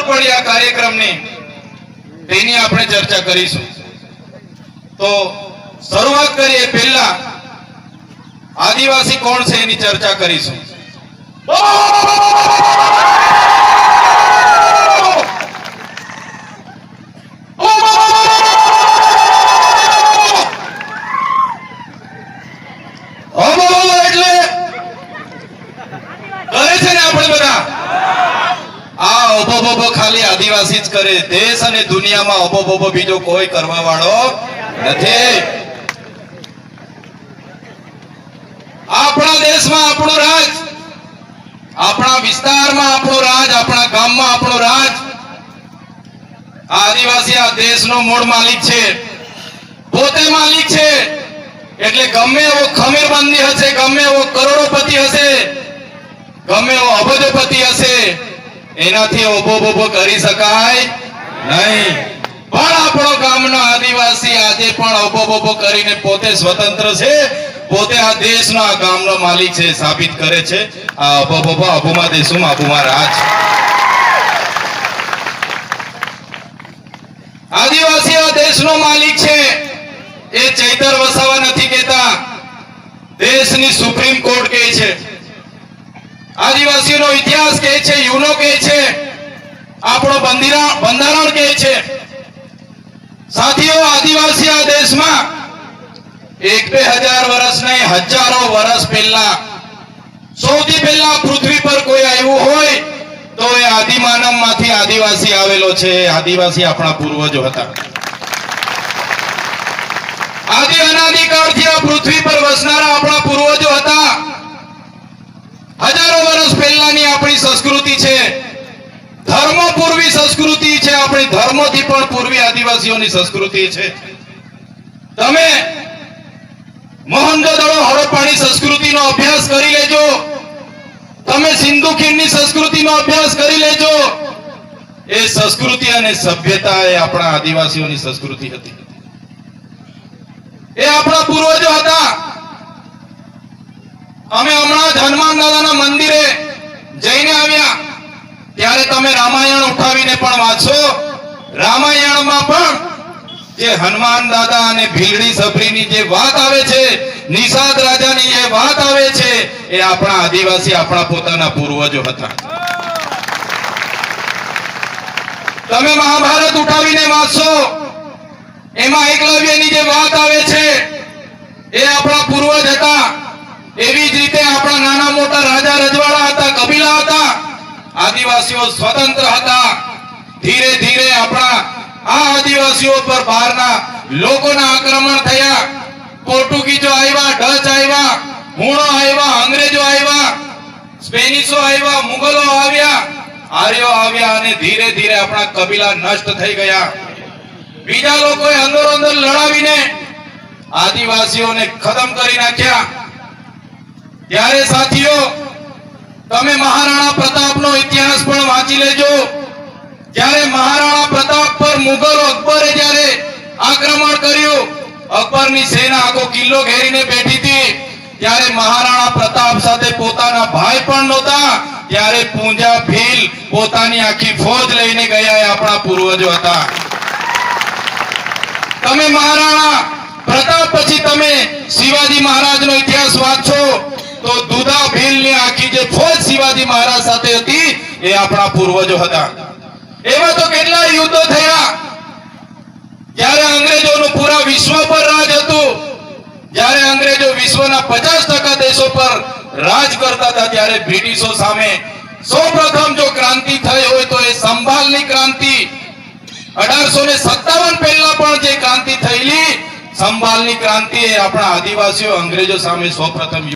પડી આ કાર્યક્રમની તેની આપણે ચર્ચા કરીશું। તો શરૂઆત કરીએ પહેલા આદિવાસી કોણ છે એની ચર્ચા કરીશું। खाली आदिवासी ज करे, देश अने दुनिया में अबो बबो बीजो कोई करवा वाळो नथी। आपणा देश में आपणो राज, आपणा विस्तार में आपणो राज, आपणा गाम में आपणो राज। आदिवासी आ देश नो मूळ मालिक छे, पोते मालिक छे। એટલે ગમે એવો ખમીરબંધી હશે, ગમે એવો કરોડોપતિ હશે, ગમે એવો અબજોપતિ હશે, એનાથી ઓબો બોબો કરી શકાય નહીં। પણ આપણો ગામનો આદિવાસી આજે પણ ઓબો બોબો કરીને પોતે સ્વતંત્ર છે, પોતે આ દેશનો આ ગામનો માલિક છે, સાબિત કરે છે। આ ઓબો બોબો આબુમાં દેશું આબુમાં રાજ। આદિવાસી આ દેશનો માલિક છે, એ ચૈતર વસાવા નથી કહેતા, દેશની સુપ્રીમ કોર્ટ કહે છે। आदिवासी नो इतिहास कहे छे, यूनो कहे छे, आपणो बंधारण कहे छे। साथियों, आदिवासी आ देश में 1-2 वर्ष नहीं, हजारों वर्ष पहला सौथी पहला पृथ्वी पर कोई आव्युं होय तो ए आदिमानव मांथी आदिवासी आवेलो छे। आदिवासी आपणा पूर्वजो हता। आदि अनादि काळथी आ पृथ्वी पर वसनारा आपणा पूर्वजो हता। हजारों वर्ष पहलानी अपनी संस्कृति छे, धर्मो पूर्वी संस्कृति छे, अपनी धर्मोथी पण पूर्वी आदिवासीओनी संस्कृति छे। तमे मोहनजोदड़ो हड़प्पानी संस्कृतिनो अभ्यास करी लेजो, तमे सिंधु खीणनी संस्कृतिनो अभ्यास करी लेजो। ए संस्कृति अने सभ्यता ए आपणा आदिवासीओनी संस्कृति हती, ए आपणा पूर्वजो हता। અમે હમણાં જ હનુમાન દાદાના મંદિરે જઈને આવ્યા ત્યારે તમે રામાયણ ઉઠાવીને પણ વાંચો। રામાયણમાં પણ જે હનુમાન દાદા અને ભીલડી સભરીની જે વાત આવે છે, નિષાદ રાજાની જે વાત આવે છે, એ આપણા આદિવાસી આપણા પોતાના પૂર્વજો હતા। તમે મહાભારત ઉઠાવીને વાંચો, એમાં એકલવ્યની જે વાત આવે છે, એ આપણા પૂર્વજ હતા। एवी ज रीते आपणा नाना मोटा राजा रजवाड़ा हता, कबीला हता, आदिवासीओ स्वतंत्र हता। धीरे धीरे आपणा आ आदिवासीओ पर बहारना लोकोना आक्रमण थया। पोर्टुगीजो आव्या, डच आव्या, हुणो आव्या, अंग्रेजो आव्या, स्पेनिशो आव्या, मुगलो आव्या, आर्यो आव्या अने धीरे धीरे आपणा कबीला नष्ट थई गया। बीजा लोकोए अंदर अंदर लड़ावीने आदिवासीओने खत्म करी नाख्या। त्यारे साथियों, तमे महाराणा प्रतापनो इतिहास पण वांची लेजो। त्यारे महाराणा प्रताप पर मुगल अकबरे ज्यारे आक्रमण कर्युं, अकबरनी सेना आखो किल्लो घेरीने बैठी थी, त्यारे महाराणा प्रताप साथे पोताना भाई पण नहोता, त्यारे पूंजा भील पोतानी आखी फौज लईने गया। ए आपणा पूर्वजो हता। तमे महाराणा प्रताप पछी तमे शिवाजी महाराजनो इतिहास वांचो तो दूधा भीलनी आखी जे फौज शिवाजी महाराज साथे हती, ए आपणा पूर्वजो हता। एवा तो केटला युद्धो थया। ज्यारे अंग्रेजोनुं पूरा विश्व पर राज हतुं, ज्यारे अंग्रेजो विश्वना 50% देशों पर राज करता था, त्यारे ब्रिटिशो सामे सौप्रथम जो क्रांति थई होय तो ए संभालनी क्रांति। 1857 पहला पण जे क्रांति थईली संभालनी क्रांति, ए आपणा आदिवासीओ अंग्रेजो सामे सौप्रथम